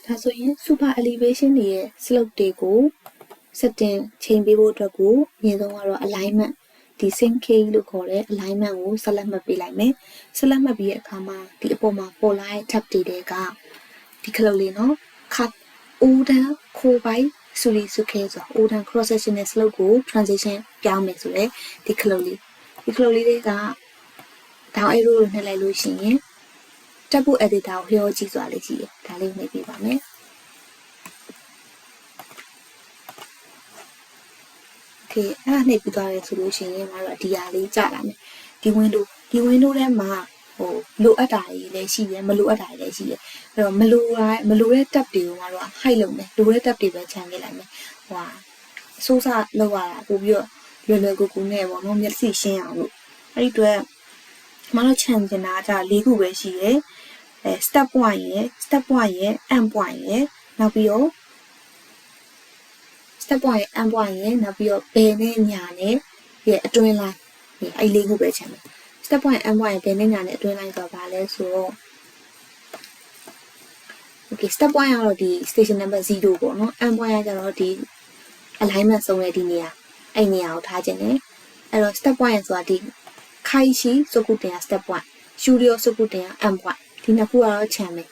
ဒါဆိုရင် super elevation တွေရဲ့ slope တွေကို setting ချိန်ပေးဖို့အတွက်ကိုအရင်ဆုံးကတော့ alignment ဒီ sync K လို့ခေါ်တဲ့ alignment ကို select မှတ်ပေးလိုက်မယ်။ select မှတ်ပြီးတဲ့အခါမှာဒီအပေါ်မှာပေါ်လာတဲ့ tab တွေကဒီခလုတ်လေးနော် cut order core by စူရီစုခဲဆို order cross sectional slope ကို transition ပြောင်းမယ်ဆိုတဲ့ဒီခလုတ်လေးတွေက down arrow ကိုနှိပ်လိုက်လို့ရှိရင် tab editor ကိုလျှောကြည့်စွာလေးကြည့်ရဒါလေးနှိပ်ပေးပါမယ်။ Okay အဲ့ဒါနှိပ်ပြီးသွားတယ်ဆိုလို့ရှိရင်မတို့ဒီဟာလေးကြာလာမယ်ဒီ window ထဲမှာလိုအပ်တာတွေလည်းရှိတယ်မလိုအပ်တာတွေလည်းရှိတယ်အဲ့တော့မလိုတဲ့ tab တွေကိုမတို့ hide လုပ်မယ်လိုတဲ့ tab တွေပဲခြံခဲ့လိုက်မယ်ဟိုအစိုးစလောက်ရတာပို့ပြီးတော့လွယ်ကူကူနဲ့ပေါ့နော်မျက်စိရှင်းအောင်လို့အဲ့ဒီအတွက်မတို့ခြံကျင်တာက၄ခုပဲရှိတယ်step point ရယ် end point ရယ်နောက်ပြီးတော့ step point ရယ် end point ရယ်နောက်ပြီးတော့ဘယ်နဲ့ညာနဲ့ရဲ့အတွင်း line အဲ့၄ခုပဲခြံမယ် step point end point ရယ်ဘယ်နဲ့ညာနဲ့အတွင်း line ဆိုတာဘာလဲဆိုတော့ okay step point ကတော့ဒီ station number 0ပေါ့နော် end point ကကျတော့ဒီ alignment ဆုံးတဲ့ဒီနေရာအဲ့နေရာကိုထားခြင်းနဲ့အဲ့တော့ step point ဆိုတာဒီခိုင်ရှိစုကုတင်က step point ရှူရီယိုစုကုတင်က end point ဒီနှစ်ခုကတော့ခြံမယ်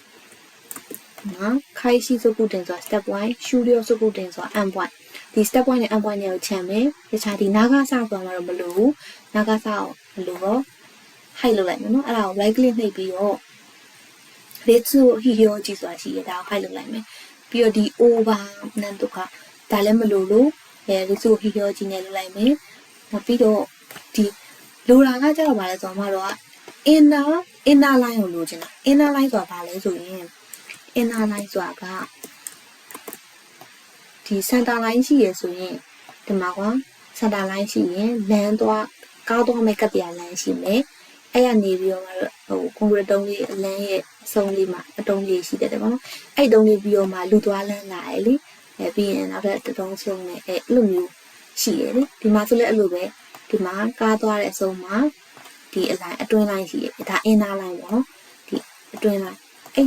နော်ခိုင်ရှိစုကုတင်ဆိုတာ step point ရှူရီယိုစုကုတင်ဆိုတာ end point ဒီ step point နဲ့ end point တွေကိုခြံမယ်တခြားဒီနာဂါဆာဆိုတာမှတော့မလိုဘူးနာဂါဆာကိုမလိုတော့ hide လုပ်လိုက်မယ်နော်အဲ့ဒါကို right click နှိပ်ပြီးတော့ let's hero ကြည့်ဆိုတာရှိရဒါကို hide လုပ်လိုက်မယ်ပြီးတော့ဒီ over နံတော့ကဒါလည်းမလိုလို့let's hero ကြည့်နေလုပ်လိုက်မယ်နောက်ပြီးတော့ဒီလိုတာကကြတော့ဗာလဲဆိုတော့မတော့ inner line ကိုလိုချင်တာ inner line ဆိုတာဗာလဲဆိုရင် inner line ဆိုတာကဒီ center line ရှိရဆိုရင်ဒီမှာကွာ center line ရှိရင်လမ်းသွားကားသွားမဲ့ကတ္တရာလမ်းရှိမယ်အဲ့ရနေပြီးတော့ကွန်ကရစ်တုံးလေးအလန်းရဲ့အဆုံးလေးမှာအတုံးလေးရှိတယ်ပေါ့နော်အဲ့တုံးလေးပြီးတော့မှလူသွားလန်းလာတယ်လေပြီးရင်နောက်ထပ်တုံးဆုံးနဲ့အဲ့လိုမျိုးရှိရလေဒီမှာဆိုလည်းအဲ့လိုပဲဒီမှာကားသွားတဲ့အဆုံးမှာဒီအလိုင်းအတွင်းလိုင်းရှိရဒါ inner line ပေါ့နော်ဒီအတွင်းလိုင်းအဲ့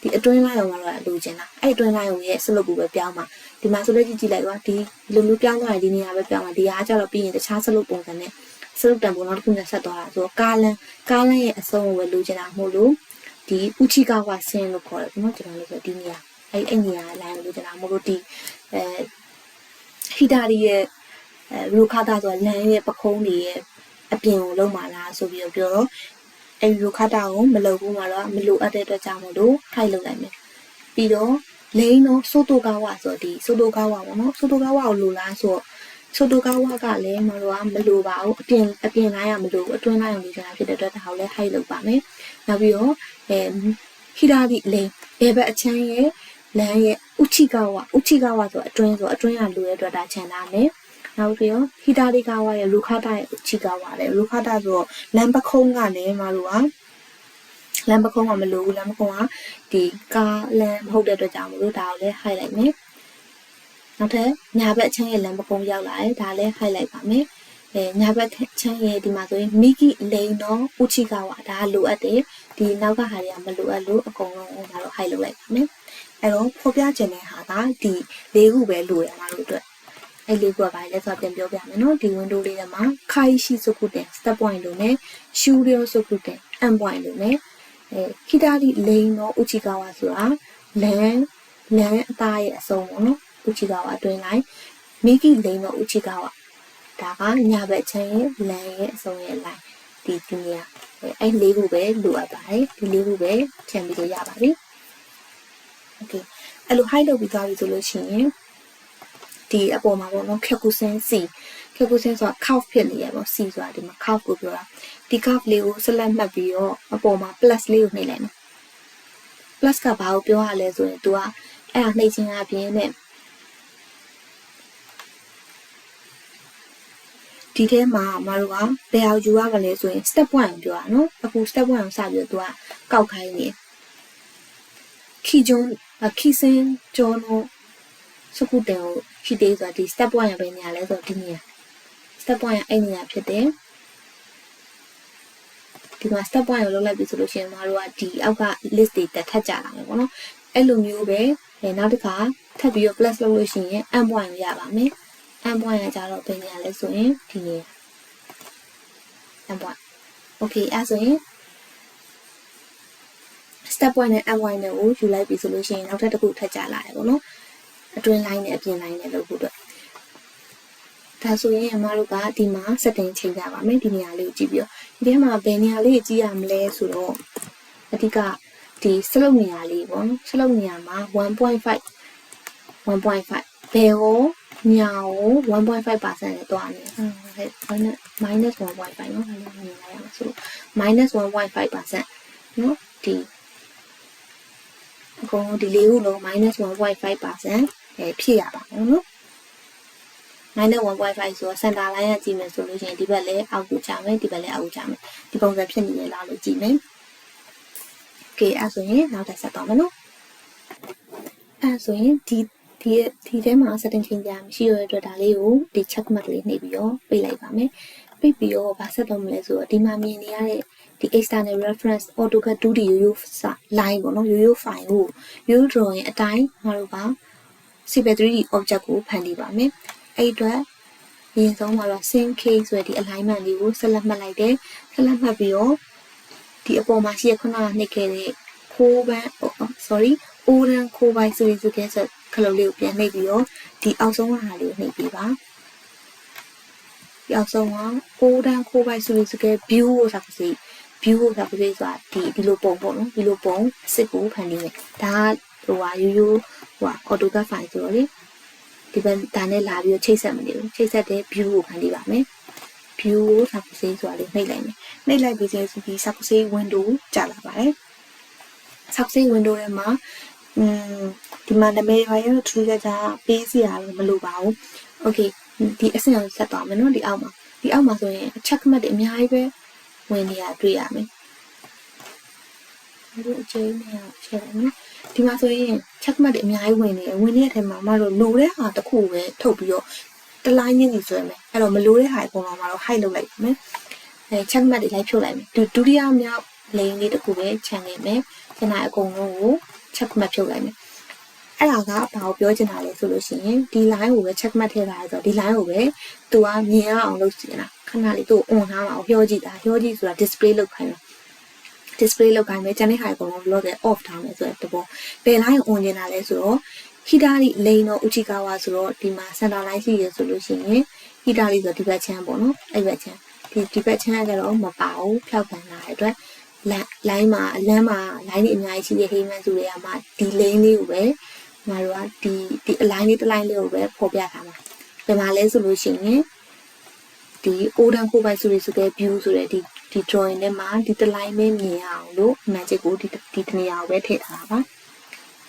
ဒီအတွင်းလိုင်းအောင်ကတော့လိုချင်တာအဲ့အတွင်းလိုင်းကိုရဲ့ slope ကိုပဲပြောင်းမှာဒီမှာဆိုလည်းကြည့်လိုက်ကွာဒီလိုမျိုးပြောင်းသွားရင်ဒီနေရာပဲပြောင်းမှာဒီဟာကျတော့ပြီးရင်တခြား slope ပုံစံနဲ့စရုပ်တံပုံနောက်တစ်ခုနဲ့ဆက်သွားတာဆိုတော့ကားလန်းရဲ့အဆုံးကိုပဲလိုချင်တာမို့လို့ဒီဥချိကဝဆင်းလို့ခေါ်တယ်ပေါ့နော်ကျွန်တော်လည်းဆိုဒီနေရာအဲ့နေရာလိုင်းလိုချင်တာမို့လို့ဒီဟီတာရီရဲ့ရူခါတာဆိုလမ်းရဲ့ပခုံးတွေရဲ့အပြင်ကိုလုံးမာလားဆိုပြီးတော့ပြောတော့အဲ့ရူခါတာကိုမလုပ်ဘူးမှာတော့မလိုအပ်တဲ့အတွက်ကြောင့်မို့လို့ hide လုပ်လိုက်မယ်ပြီးတော့လိန်တော့ဆိုတိုကာဝဆိုတော့ဒီဆိုတိုကာဝပေါ့နော်ဆိုတိုကာဝကိုလိုလားဆိုတော့ဆိုတိုကာဝကလည်းမတို့ကမလိုပါဘူးအပြင်လိုင်းရမလိုဘူးအတွင်းလိုင်းကိုလိုချင်တာဖြစ်တဲ့အတွက်ဒါကိုလည်း hide လုပ်ပါမယ်နောက်ပြီးတော့ဟီရာဒီလိန်ဘယ်ဘက်အချမ်းရဲ့လမ်းရဲ့ဥချိကာဝဆိုအတွင်းကလိုတဲ့အတွက်ဒါခြံထားမယ်နောက်ပြီးတော့ဟီတာဒီကာဝရဲ့လူခါတာရဲ့ဥချိကာဝလည်းလူခါတာဆိုတော့လမ်းပခုံးကလည်းမတို့ကလမ်းပခုံးကမလိုဘူးလမ်းပခုံးကဒီကားလမ်းမဟုတ်တဲ့အတွက်ကြောင့်မလို့ဒါကိုလည်း hide လိုက်မယ်နောက်ထပ်ညာဘက်ချမ်းရဲ့လမ်းပခုံးရောက်လာတယ်ဒါလည်း hide လိုက်ပါမယ်ညာဘက်ချမ်းရဲ့ဒီမှာဆိုရင်မိဂီလိန်တော့ဥချိကဝဒါလိုအပ်တယ်ဒီနောက်ကဟာတွေကမလိုအပ်လို့အကုန်လုံးဟိုမှာတော့ hide လုပ်လိုက်ပါမယ်အဲ့တော့ဖော်ပြခြင်းတဲ့ဟာကဒီ၄ခုပဲလိုရမှာလို့အတွက်အဲ့လေးခုကဘာလဲဆိုတော့ပြန်ပြောပြမယ်နော်ဒီ window လေးထဲမှာခိုင်ရှိစုခုတင် step point လို့နဲ့ shoe rail စုခုတင် end point လို့နဲ့ခိတာဒီလိန်တော့ဥချိကဝဆိုတာလမ်းအသားရဲ့အစုံပေါ့နော်ဥချိကဝအတွင်းလိုက်မိဂီလိန်တော့ဥချိကဝဒါကညာဘက်ချမ်းရဲ့လမ်းရဲ့အစုံရဲ့ line ဒီနေရာအဲ့၄ခုပဲလိုအပ်ပါတယ်ဒီ၄ခုပဲခြံပြီးလို့ရပါပြီ okay အဲ့လို hide လုပ်ပြီးသွားပြီဆိုလို့ရှိရင်ဒီအပေါ်မှာပေါ့နော်ခက်ကူစင်းဆိုတာ curve ဖြစ်နေရပေါ့ C ဆိုတာဒီမှာ curve ကိုပြောတာဒီ curve လေးကို select မှတ်ပြီးတော့အပေါ်မှာ plus လေးကိုနှိပ်လိုက်မယ် plus ကဘာကိုပြောရလဲဆိုရင် तू ကအဲ့ဒါနှိပ်ခြင်းအပြင်နဲ့ဒီထဲမှာမတို့ကဘယ်အောင်ယူရမလဲဆိုရင် step 1ကိုပြောတာနော်အခု step 1ကိုစပြီးတော့ तू ကကောက်ခိုင်းနေခီစင်းကျော်နိုစကုတယ်ကိုခီတေးဆိုတာဒီ step 1ရပဲနေရာလဲဆိုတော့ဒီနေရာ step 1ရအဲ့နေရာဖြစ်တယ်ဒီမှာ step 1ကိုလုပ်လိုက်ပြီဆိုလို့ရှိရင်မတို့ကဒီအောက်က list တွေတက်ထပ်ကြလာမယ်ပေါ့နော် အဲ့လိုမျိုးပဲနောက်တစ်ခါထပ်ပြီးတော့ plus လုပ်လို့ရှိရင် n point ရပါမယ် n point ကကြတော့ဘယ်နေရာလဲဆိုရင်ဒီနေရာ n point okay အဲ့ဆိုရင် step point နဲ့ n point နဲ့ကိုယူလိုက်ပြီဆိုလို့ရှိရင်နောက်ထပ်တစ်ခုထပ်ကြလာတယ်ပေါ့နော်အတွင်း line နဲ့အပြင် line နဲ့လုပ်ဖို့အတွက်ဒါဆိုရင်အမတို့ကဒီမှာ setting ချိန်ကြပါမယ်ဒီနေရာလေးကိုကြည့်ပြီးတော့ဒီထဲမှာဘယ်နေရာလေးကိုကြည့်ရမလဲဆိုတော့အဓိကဒီစလုတ်နေရာလေးပေါ့နော်စလုတ်နေရာမှာ 1.5 ဘယ်ကိုညာကို 1.5% နဲ့တွားနေဟုတ်ကဲ့ minus 1.5 เนาะအဲ့လိုမြင်လိုက်ရမှာဆို minus 1.5% เนาะဒီအကုန်ဒီလေးခုလုံး minus 1.5% ဖြစ်ရပါမယ်เนาะ minus 1.5 ဆိုတော့ center line ကကြည့်မယ်ဆိုလို့ရှိရင်ဒီဘက်လည်းအောက်ကိုကျမယ်ဒီဘက်လည်းအောက်ကိုကျမယ်ဒီပုံစံဖြစ်နေရလားလို့ကြည့်မယ် okay အဲ့ဆိုရင်နောက်တစ်ဆက်တော့မယ်เนาะအဲ့ဆိုရင်ဒီထဲမှာ setting ချိန်ကြမရှိရတဲ့အတွက်ဒါလေးကိုဒီ check mark လေးနှိပ်ပြီးတော့ပိတ်လိုက်ပါမယ်ပိတ်ပြီးတော့ဗာဆက်တော့မလဲဆိုတော့ဒီမှာမြင်နေရတဲ့ဒီ external reference AutoCAD 2Dရိုး line ပေါ့နော်ရိုး file ကိုရိုး drawing အတိုင်းငါတို့က Civil 3D object ကိုဖန်တီးပါမယ်အဲ့အတွက်အရင်ဆုံးမှာတော့ sync K ဆိုတဲ့ဒီ alignment လေးကိုဆက်လက်မှတ်လိုက်တယ်ဆက်လက်မှတ်ပြီးတော့ဒီအပေါ်မှာရှိရခုနကနှိပ်ခဲ့တဲ့ခိုးပန်း အိုးတန်းခိုးပိုင်းဆိုရင်ဆိုခဲ့ဆိုခလုံးလေးကိုပြန်နှိပ်ပြီးတော့ဒီအောက်ဆုံးဟာလေးကိုနှိပ်ပြီးပါဒီအောက်ဆုံးကအိုးတန်းခိုးပိုင်းဆိုရင်ဆိုခဲ့ view ကိုဆက်စီ view ကိုဆက်ပြီးဆိုတာဒီလိုပုံပေါ့နော်ဒီလိုပုံအစ်စ်ကိုဖန်တီးမယ်ဒါဟိုဟာရိုးဟို AutoCAD file ဆိုတော့လေဒီဘက်ဒါနဲ့လာပြီးတော့ချိတ်ဆက်မနေဘူးချိတ်ဆက်တဲ့ view ကိုဖန်တီးပါမယ် view ကိုဆက်ပြီးဆိုတာလေးနှိပ်လိုက်မယ်နှိပ်လိုက်ပြီးဆိုဒီ subspace window ကြာလာပါတယ် subspace window ထဲမှာဒီမှာနာမည်ပါရတော့ထူးခြားခြားပေးစီရလို့မလိုပါဘူး okay ဒီအဆင့်ကိုဆက်သွားမယ်နော်ဒီအောက်မှာဆိုရင် check mark တွေအများကြီးပဲဝင်နေရတွေ့ရမယ်ဒီအချိန်နဲ့ချက်တယ်နော်ဒီမှာဆိုရင် check mark တွေအများကြီးဝင်နေတယ်ဝင်နေတဲ့အချိန်မှာမတို့လိုတဲ့ဟာတစ်ခုပဲထုတ်ပြီးတော့တလိုင်းချင်းစီဆွဲမယ်အဲ့တော့မလိုတဲ့ဟာအကုန်လုံးမှာတော့ hide လုပ်လိုက်ပါမယ်check mark တွေလိုက်ဖြုတ်လိုက်မယ်ဒုတိယမြောက် lane လေးတစ်ခုပဲခြံနေမယ်ခဏအကုန်လုံးကို check mark ဖြုတ်လိုက်မယ်အဲ့ဒါကဘာကိုပြောချင်တာလဲဆိုလို့ရှိရင်ဒီ line ကိုပဲ check mark ထည့်ထားရဆိုတော့ဒီ line ကိုပဲသူကမြင်အောင်လုပ်စီလားခဏလေးသူ့ on ထားမှာပြောကြည့်တာပြောကြည့်ဆိုတာ display လုပ်ခိုင်းတာ display လုပ်ခိုင်းမယ်ကျန်တဲ့ဟာအကုန်လုံး load နဲ့ off ထားမယ်ဆိုတဲ့ဘောဘယ် line ကို on နေတာလဲဆိုတော့ Hidari lane တော့ Uchikawa ဆိုတော့ဒီမှာ center line ရှိရဆိုလို့ရှိရင် Hidari ဆိုဒီဘက်ချမ်းပေါ့နော်အဲ့ဘက်ချမ်းဒီဘက်ချမ်းကတော့မပါဘူးဖြောက်ခံလာတဲ့အတွက် line မှာအလန်းမှာ line တွေအများကြီးရှိတဲ့ Heyman ဆိုတဲ့မှာဒီ lane လေးကိုပဲငါတို့ကဒီ align လေးတစ် line လေးကိုပဲဖော်ပြထားမှာဘယ်မှာလဲဆိုလို့ရှိရင်ဒီ order ကိုပဲဆိုတဲ့ view ဆိုတဲ့ဒီ drawing ထဲမှာဒီတစ် line ပဲမြင်အောင်လို့ magic ကိုဒီနေရာကိုပဲထည့်ထားတာပါ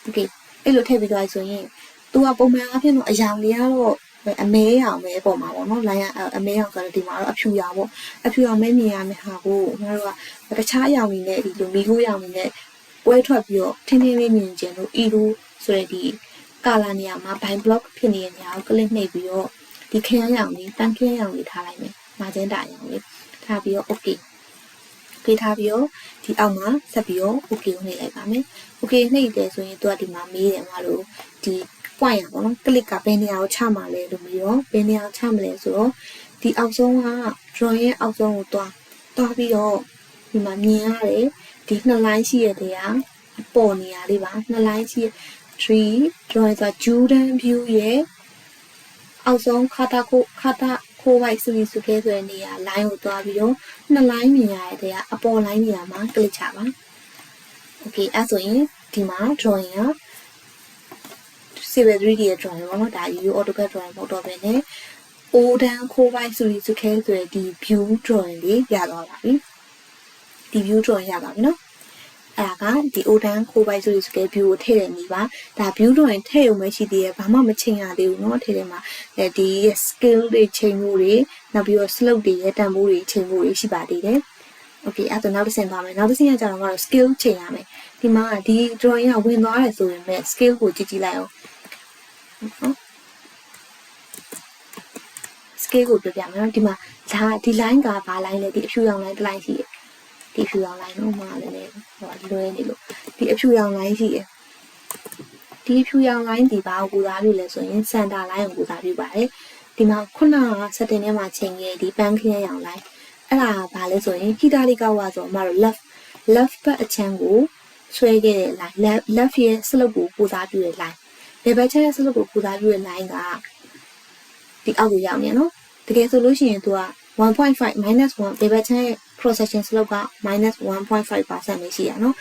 okay အဲ့လိုထည့်ပြီးသွားဆိုရင်သူကပုံမှန်အဖြစ်တော့အရောင်လေးကတော့အမဲရောင်ပဲပေါ်မှာပေါ့နော် line အမဲရောင်ဆိုတော့ဒီမှာတော့အဖြူရောင်ပေါ့အဖြူရောင်မဲမြင်ရမယ့်ဟာကိုငါတို့ကတခြားအရောင်တွေနဲ့ဒီလိုမီးခိုးရောင်တွေနဲ့ပွဲထွက်ပြီးတော့ထင်းထင်းလေးမြင်ကျင်လို့ဤလိုဆိုတဲ့ဒီကာလာနေရာမှာ bind block ဖြစ်နေတဲ့နေရာကို click နှိပ်ပြီးတော့ဒီခရမ်းရောင်လေးတန်းခရမ်းရောင်လေးထားလိုက်မယ်မာဂျင်တာရောင်လေးထားပြီးတော့ okay ထားပြီးတော့ဒီအောက်မှာဆက်ပြီးတော့ okay ကိုနှိပ်လိုက်ပါမယ် okay နှိပ်တယ်ဆိုရင်သူကဒီမှာမေးတယ်ငါတို့ဒီ point ရပါတော့ click ကဘယ်နေရာကိုချမှာလဲလို့မေးတော့ဘယ်နေရာကိုချမလဲဆိုတော့ဒီအောက်ဆုံးက drawing ရဲ့အောက်ဆုံးကိုတွားပြီးတော့ဒီမှာမြင်ရတယ်ဒီနှစ် line ရှိရတဲ့အပေါ်နေရာလေးပါနှစ် line ရှိ3 drawing ဆို Jordan view ရဲ့အောက်ဆုံးခါတာခိုးဝိုက်စုခဲဆိုတဲ့နေရာ line ကိုတွားပြီးတော့နှစ် line မြင်ရတဲ့အပေါ် line နေရာမှာ click ချပါ okay အဲ့ဆိုရင်ဒီမှာ drawing က Civil 3D ရဲ့ drawing ပေါ့နော်ဒါ AutoCAD drawing မဟုတ်တော့ဘဲနဲ့ Odan ခိုးဝိုက်စုခဲဆိုတဲ့ဒီ view drawing လေးရသွားပါပြီဒီ view drawing ရပါပြီနော်အဲ့ဒါကဒီ Odan ခိုးဝိုက်စုခဲ view ကိုထည့်တယ်နေပါဒါ view drawing ထည့်ရုံပဲရှိသေးတယ်ဘာမှမချိန်ရသေးဘူးเนาะထည့်တယ်မှာဒီ scale တွေချိန်မှုတွေနောက်ပြီးတော့ slope တွေရဲ့တန်ဖိုးတွေချိန်မှုတွေရှိပါသေးတယ် okay အဲ့တော့နောက်တစ်ဆင့်သွားမယ်နောက်တစ်ဆင့်ကကျတော့ scale ချိန်ရမယ်ဒီမှာဒီ drawing ကဝင်သွားတယ်ဆိုရင်ပဲ scale ကိုကြည့်လိုက်အောင်နော် scale ကိုပြပြမယ်နော်ဒီမှာဒီ line ကဘာ line လဲဒီအဖြူရောင် line တစ် line ရှိတယ်ဒီအဖြူရောင် line တော့မှာလည်းဟိုလွဲနေလို့ဒီအဖြူရောင် line ရှိတယ် ဒီဖြူရောင် line ဒီဘာကိုပူစားပြုလဲဆိုရင် center line ကိုပူစားပြုပါတယ်ဒီမှာခုနက setting ထဲမှာချိန်ခဲ့ဒီ pan ခင်းရောင် line အဲ့ဒါဘာလဲဆိုရင် Hitarikawa ဆိုတော့မတို့ left ဘက်အချမ်းကိုဆွဲခဲ့တဲ့ line left ရဲ့ slope ကိုပူစားပြုတဲ့ line ဘယ်ဘက်ချမ်းရဲ့ slope ကိုပူစားပြုတဲ့ line ကဒီအောက်ကိုရောက်နေနော်တကယ်ဆိုလို့ရှိရင်သူက 1.5 minus 1 ဘယ်ဘက်ချမ်းရဲ့ cross section slope က minus 1.5% ပဲရှိရနော်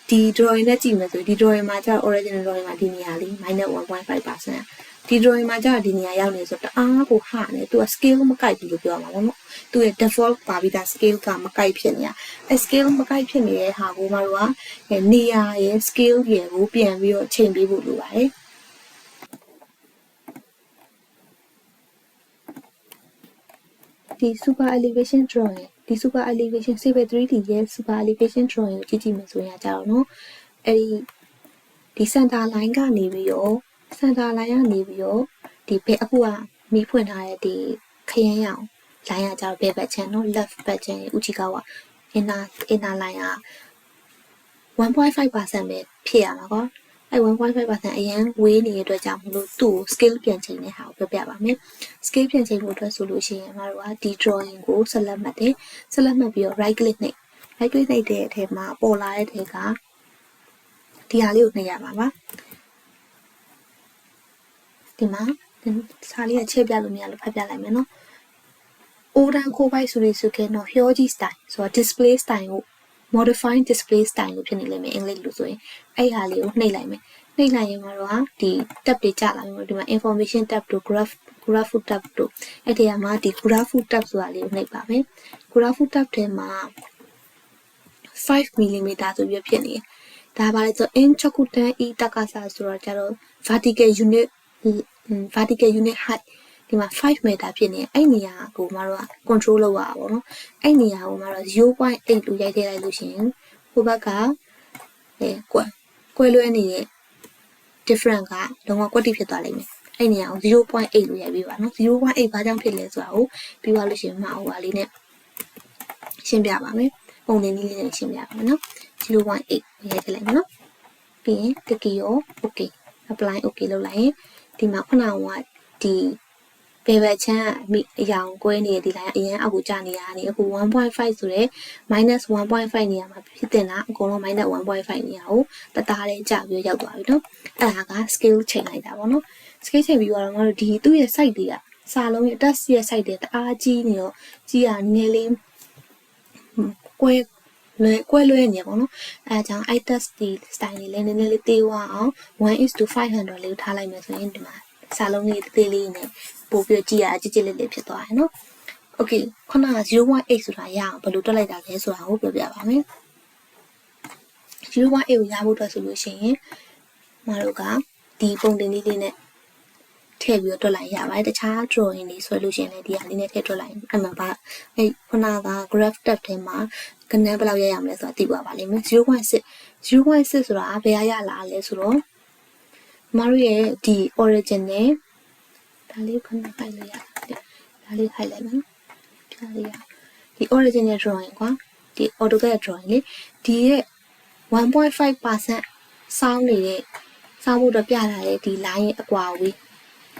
ဒီ drawing နဲ့ကြည့်မယ်ဆိုဒီ drawing မှာကျတော့ original drawing မှာဒီနေရာလေး minus 1.5% ဒီ drawing မှာကျတော့ဒီနေရာရောက်နေဆိုတော့တအားကိုဟာနေသူက scale မကိုက်ဘူးလို့ပြောမှာပေါ့နော်သူရဲ့ default ပါပြီးသား scale ကမကိုက်ဖြစ်နေတာအဲ scale မကိုက်ဖြစ်နေတဲ့ဟာကိုမတို့ကနေရာရဲ့ scale ရဲ့ကိုပြန်ပြီးတော့ချိန်ပေးဖို့လိုပါတယ်ဒီ super elevation drawing ဒီ super elevation Civil 3D ရဲ့ super elevation drawing ကိုကြည့်မယ်ဆိုရင်ကြတော့နော်အဲဒီဒီ center line ကနေပြီးတော့ center line ကနေပြီးတော့ဒီဘက်အခုကမီးဖွင့်ထားတဲ့ဒီခရမ်းရောင် line ကကြတော့ဘယ်ဘက်ချမ်းနော် left ဘက်ချမ်းဦးချီက inner line က 1.5% ပဲဖြစ်ရမှာကောအဲ 1.5% အရင်ဝေးနေတဲ့အတွက်ကြောင့်မလို့သူ့ကို scale ပြန်ချိန်တဲ့ဟာကိုပြောပြပါမယ် scale ပြန်ချိန်ဖို့အတွက်ဆိုလို့ရှိရင်မတို့ကဒီ drawing ကို select မှတ်တယ် select မှတ်ပြီးတော့ right click နှိပ် right click နှိပ်တဲ့အထက်မှာပေါ်လာတဲ့ထဲကဒီဟာလေးကိုနှိပ်ရမှာပါဒီမှာစာလေးကချက်ပြလို့မရလို့ဖတ်ပြလိုက်မယ်နော် Odan Kobai ဆိုရဆိုကတော့ Hyoji style ဆိုတော့ display style ကို modifying display style လို့ဖြစ်နေလိမ့်မယ်အင်္ဂလိပ်လိုဆိုရင်အဲ့ဟာလေးကိုနှိပ်လိုက်မယ်နှိပ်လိုက်ရင်မှာတော့ဒီ tab တွေကြာလာပြီဒီမှာ information tab တို့ graph tab တို့အဲ့ဒီမှာဒီ graph tab ဆိုတာလေးကိုနှိပ်ပါမယ် graph tab ထဲမှာ5 mm ဆိုပြီးဖြစ်နေဒါပါလေဆို in chokutan e takasa ဆိုတော့ကျတော့ vertical unit height ဒီမှာ5 meter ဖြစ်နေအဲ့နေရာကိုမတို့က control လုပ်ရတာပေါ့နော်အဲ့နေရာကိုမတို့ 0.8 လို့ရိုက်ထည့်လိုက်လို့ရှိရင်ဟိုဘက်ကကွဲလွဲနေတဲ့ different ကလုံးဝကွက်တိဖြစ်သွားလိမ့်မယ်အဲ့နေရာကို 0.8 လို့ရိုက်ပေးပါနော် 0.8 ဘာကြောင့်ဖြစ်လဲဆိုတာကိုပြီးသွားလို့ရှိရင်မအောင်ပါလေးနဲ့ရှင်းပြပါမယ်ပုံသင်နည်းလေးနဲ့ရှင်းပြပါမယ်နော် 0.8 ရိုက်ထည့်လိုက်မယ်နော်ပြီးရင်တကီရော okay apply okay လုပ်လိုက်ရင်ဒီမှာခုနကဒီဘယ်ဘက်ချမ်းအရောင်ကွဲနေတဲ့ဒီ line အရင်အောက်ကိုကျနေရတယ်အခု 1.5 ဆိုတော့ minus 1.5 နေရာမှာဖြစ်တင်တာအကုန်လုံး minus 1.5 နေရာကိုတသားလေးကျပြီးရောက်သွားပြီနော်အဲ့ဒါက scale ချိန်လိုက်တာပေါ့နော် scale ချိန်ပြီးတော့ငါတို့ဒီသူ့ရဲ့ site တွေကစာလုံးရဲ့ test ရဲ့ site တွေတအားကြီးနေတော့ကြီးရနည်းလေးကွဲလွဲနေပေါ့နော်အဲအကြောင်း i test ဒီ style လေးလည်းနည်းနည်းလေးသေးသွားအောင် 1:500 လေးထားလိုက်မယ်ဆိုရင်ဒီမှာစာလုံးလေးသေးလေးနဲ့ပို့ပြီးကြည့်ရကြည့်လေးဖြစ်သွားတယ်နော် okay ခုနက 0.8 ဆိုတာရအောင်ဘယ်လိုတွက်လိုက်တာလဲဆိုတာကိုပြောပြပါမယ် 0.8 ကိုရဖို့အတွက်ဆိုလို့ရှိရင်မတို့ကဒီပုံတင်လေးနဲ့ထည့်ပြီးတော့တွက်လိုက်ရပါတယ်တခြား drawing တွေဆွဲလို့ရှိရင်လည်းဒီဟာလေးနဲ့ထည့်တွက်လိုက်အဲ့မှာပါအဲ့ခုနက graph tab ထဲမှာကဏ္ဍဘယ်လောက်ရရမလဲဆိုတာသိပါပါလိမ့်မယ် 0.6 ဆိုတာဘယ်ရလာလဲဆိုတော့မတို့ရဲ့ဒီ original ဒါလေးခဏပိုက်လို့ရတယ်ဒါလေးခိုက်လိုက်မယ်ဒါလေးရဒီ original drawing ကွာဒီ AutoCAD drawing လေဒီရဲ့ 1.5% စောင်းနေတဲ့စောင်းဖို့တော့ပြထားတဲ့ဒီ line ရဲ့အကွာအဝေး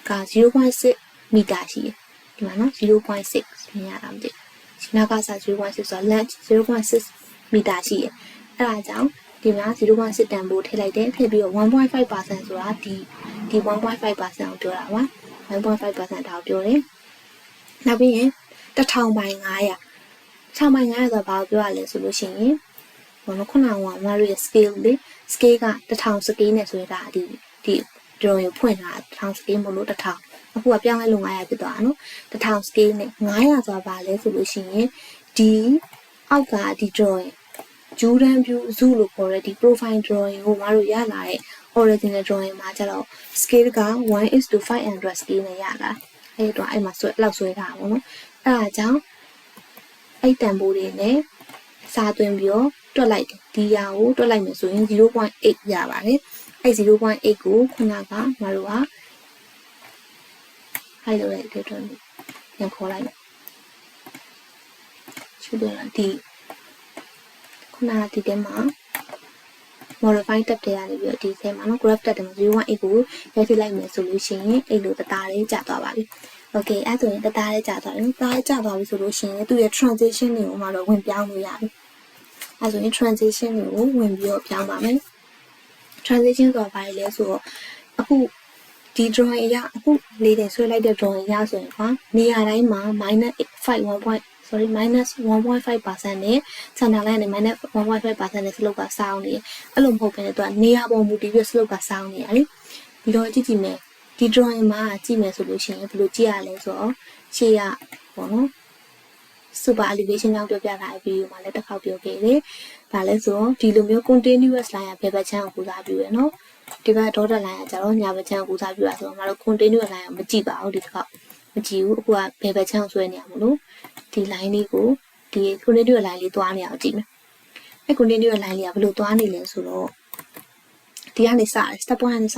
က 0.6 မီတာရှိတယ်ဒီမှာနော် 0.6 မြင်ရတာမသိဘူးနောက်ကစား 0.6 ဆိုတာ length 0.6 မီတာရှိတယ်အဲ့ဒါကြောင့်ဒီမှာ 0.6 တန်ဖိုးထည့်လိုက်တယ်ထည့်ပြီးတော့ 1.5% ဆိုတာဒီ 1.5% ကိုပြောတာပါ 1.5% ဒါကိုပြောတယ်နောက်ပြီးရင်1000 by 900 1000 by 900ဆိုတာဘာကိုပြောရလဲဆိုလို့ရှိရင်ခုနကမတို့ရဲ့ scale လေ scale က1000 scale နဲ့ဆိုရတာဒီ drawing ဖွင့်တာ1000 scale မလို့1000အခုကပြောင်းလဲလို့900ဖြစ်သွားတာနော်1000 scale နဲ့900ဆိုတာဘာလဲဆိုလို့ရှိရင်ဒီအောက်ကဒီ drawing Jordan view zoo လို့ခေါ်တဲ့ဒီ profile drawing ကိုမတို့ရလာတဲ့ original drawing မှာကျတော့ scale က 1:500 scale နဲ့ရတာအဲ့တော့အဲ့မှာလောက်ဆွဲထားတာပေါ့နော်အဲ့ဒါကြောင့်အဲ့တန်ဖိုးတွေနဲ့စာသွင်းပြီးတော့တွက်လိုက်တယ်ဒီရာကိုတွက်လိုက်မယ်ဆိုရင် 0.8 ရပါတယ်အဲ့ 0.8 ကိုခုနကမတို့ကဟိုက်လို့လိုက်တဲ့အတွက်ညခေါ်လိုက်မယ်ချူတယ်ဒီခုနကဒီထဲမှာ modify တက်တယ်ကနေပြီးတော့ဒီထဲမှာနော် graph တက်တယ်မှာ018ကိုရိုက်ထည့်လိုက်မယ်ဆိုလို့ရှိရင်အဲ့လိုတသားလေးကျသွားပါပြီ okay အဲ့ဆိုရင်တသားလေးကျသွားတယ်တသားလေးကျသွားပြီဆိုလို့ရှိရင်သူ့ရဲ့ transition တွေကိုမှတော့ဝင်ပြောင်းလို့ရပြီအဲ့ဆိုရင် transition တွေကိုဝင်ပြီးတော့ပြောင်းပါမယ် transition ဆိုတာဘာလဲဆိုတော့အခုဒီ drawing အရအခုလေးတင်ဆွဲလိုက်တဲ့ drawing အရဆိုရင်နေရာတိုင်းမှာ -1.5% နဲ့ center line နဲ့ -1.5% နဲ့ slope ကစောင်းနေတယ်အဲ့လိုမဟုတ်ဘဲနဲ့သူကနေရာပေါ်မူတည်ပြီး slope ကစောင်းနေရတယ်ဒီတော့ကြည့်မယ်ဒီ drawing မှာကြည့်မယ်ဆိုလို့ရှိရင်ဘယ်လိုကြည့်ရလဲဆိုတော့ရှေ့ရပေါ့နော် super elevation ကြောင့်ပြောပြထားတဲ့ video မှာလည်းတစ်ခေါက်ပြောခဲ့တယ်။ဒါလည်းဆိုတော့ဒီလိုမျိုး continuous line ကဘယ်ဘက်ချမ်းကိုကူစားပြုရနော်။ဒီဘက် dotted line ကကျတော့ညာဘက်ချမ်းကိုကူစားပြုရဆိုတော့မတို့ continuous line ကမကြည့်ပါဘူးဒီတစ်ခေါက်မကြည့်ဘူးအခုကဘယ်ဘက်ချမ်းကိုဆွဲနေရမလို့ဒီ line လေးကိုဒီ continuous line လေးသွားနေအောင်ကြည့်မယ်။အဲ့ continuous line လေးကဘယ်လိုသွားနေလဲဆိုတော့ဒီကနေစတယ် step 1ကနေစ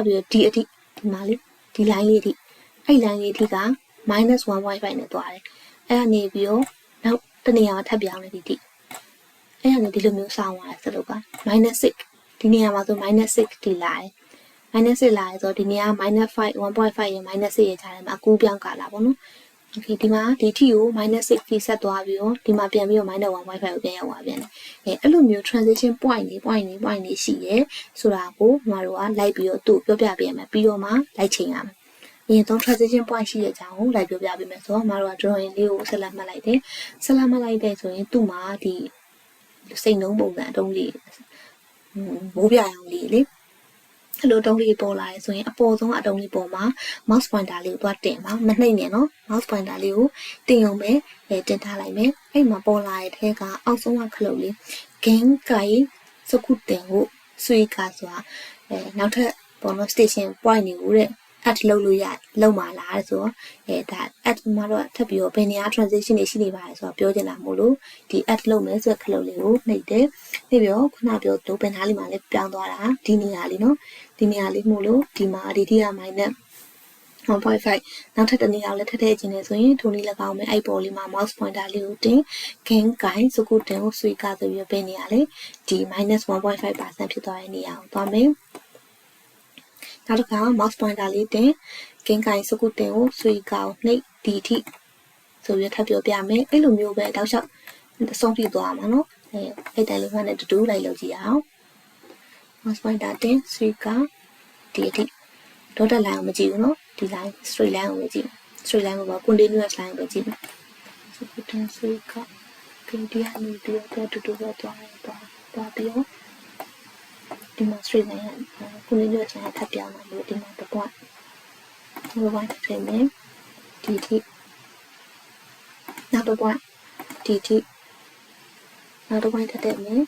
ပြီးတော့ဒီအထိဒီမှာလေဒီ line လေးအထိအဲ့ line လေးအထိက -1.5 နဲ့သွားတယ်။အဲ့ကနေပြီးတော့နောက်တစ်နေရာမှာထပ်ပြောင်းနေဒီအဲ့ကနေဒီလိုမျိုးစောင်းသွားတယ်စလို့က -6 ဒီနေရာမှာဆို -6 ဒီလာတယ် -6 လာတယ်ဆိုတော့ဒီနေရာ -5 1.5 ရယ် -6 ရယ်ခြားတယ်မှာအကူပြောင်းကာလာပေါ့နော်โอเคဒီမှာဒီထီကို -6 ဖြည့်ဆက်သွားပြီးတော့ဒီမှာပြန်ပြီးတော့ -1.5 ကိုပြန်ရောက်သွားပြန်တယ်အဲ့လိုမျိုး transition point တွေရှိရဲဆိုတာကိုညီမတို့ကလိုက်ပြီးတော့သူ့ပြောပြပေးရမယ်ပြီးတော့မှလိုက်ချိန်ရမယ်အရင်ဆုံး transition point ရှိတဲ့အကြောင်းကိုလိုက်ပြောပြပေးမယ်ဆိုတော့မတို့က drawing လေးကိုဆက်လက်မှတ်လိုက်တယ်ဆက်လက်မှတ်လိုက်တဲ့ဆိုရင်သူ့မှာဒီစိတ်နှုံးပုံစံအတုံးလေးမိုးပြအောင်လေးလေအဲ့လိုအတုံးလေးပေါ်လာရဲဆိုရင်အပေါ်ဆုံးအတုံးလေးပေါ်မှာ mouse pointer လေးကိုသွားတင်ပါမနှိမ့်နဲ့နော် mouse pointer လေးကိုတင်အောင်ပဲတင်ထားလိုက်မယ်အဲ့မှာပေါ်လာတဲ့ထဲကအောက်ဆုံးကခလုတ်လေး game ကိုင်စကုတင်ကိုဆွေးကားစွာနောက်ထပ်ပေါ်နော် station point တွေကိုတဲ့add လုပ်လို့ရလုံမှာလားဆိုတော့ဒါ add မှာတော့ထပ်ပြီးတော့ဘယ်နေရာ transition တွေရှိနေပါလဲဆိုတော့ပြောချင်တာမို့လို့ဒီ add လုပ်မယ်ဆိုတဲ့ခလုတ်လေးကိုနှိပ်တယ်နှိပ်ပြီးတော့ခုနပြောလို့ဘယ်နားလေးမှာလဲပြောင်းသွားတာဒီနေရာလေးနော်ဒီနေရာလေးမို့လို့ဒီမှာဒီထိက -1.5 နောက်ထပ်တစ်နေရာလည်းထပ်ထည့်ခြင်းနေဆိုရင်ထိုနည်း၎င်းမယ်အဲ့ပေါ်လေးမှာ mouse pointer လေးကိုတင် game ကိုင်စကုတင်ကိုဆွေးကားဆိုပြီးဘယ်နေရာလဲဒီ -1.5% ဖြစ်သွားတဲ့နေရာကိုသွားမယ်နောက်တစ်ခါ mouse pointer လေးတင် game ကိုင်စကုတင်ကိုဆွေးကားနှိပ်ဒီထိဆိုပြီးထပ်ပြောပြမယ်အဲ့လိုမျိုးပဲတောက်လျှောက်အဆုံးထိသွားမှာနော်အဲ့တိုင်လေးမှနဲ့တူလိုက်လို့ကြည့်အောင် mouse pointer တင်ဆွေးကားဒီအထိ dotted line ကိုမကြည့်ဘူးနော်ဒီ line straight line ကိုပဲကြည့် straight line ကိုပါ continuous line ကိုပဲကြည့်မယ်စကုတင်ဆွေးကားဒီကနေပြီးတော့တူပဲသွားပြီးတော့ဒီမှာ straight line ကိုcontinuous line ထပ်ပြောင်းလာလို့ဒီမှာတစ်ပွိုင်းထည့်မယ်ဒီထိနောက်တစ်ပွိုင်းဒီထိနောက်တစ်ပွိုင်းထပ်ထည့်မယ်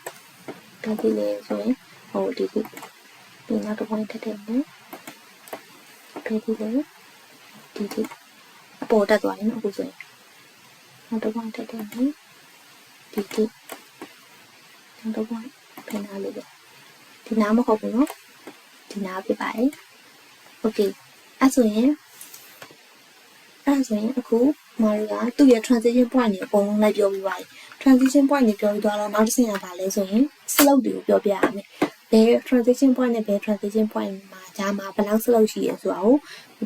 ဒါကြည့်လေဆိုရင်ဟိုဒီထိဒီနောက်တစ်ပွိုင်းထပ်ထည့်မယ်ဒီထိလေဒီထိအပေါ်တက်သွားရင်အခုဆိုရင်နောက်တစ်ပွိုင်းထပ်ထည့်မယ်ဒီထိနောက်တစ်ပွိုင်းဖယ်နာလေးပဲဒီနားမဟုတ်ဘူးနော်ဒီနားပြပါတယ်โอเคအဲ့ဆိုရင်အခုမာရီကသူ့ရဲ့ transition point တွေအကုန်လုံးလိုက်ပြောပြီးပါတယ် transition point တွေပြောပြီးတော့နောက်တစ်ဆင့်ကပါလဲဆိုရင် slope တွေကိုပြောပြရမယ်ဘယ် transition point နဲ့ဘယ် transition point မှာဂျာမှာဘယ်လောက် slope ရှိရဲဆိုတာကို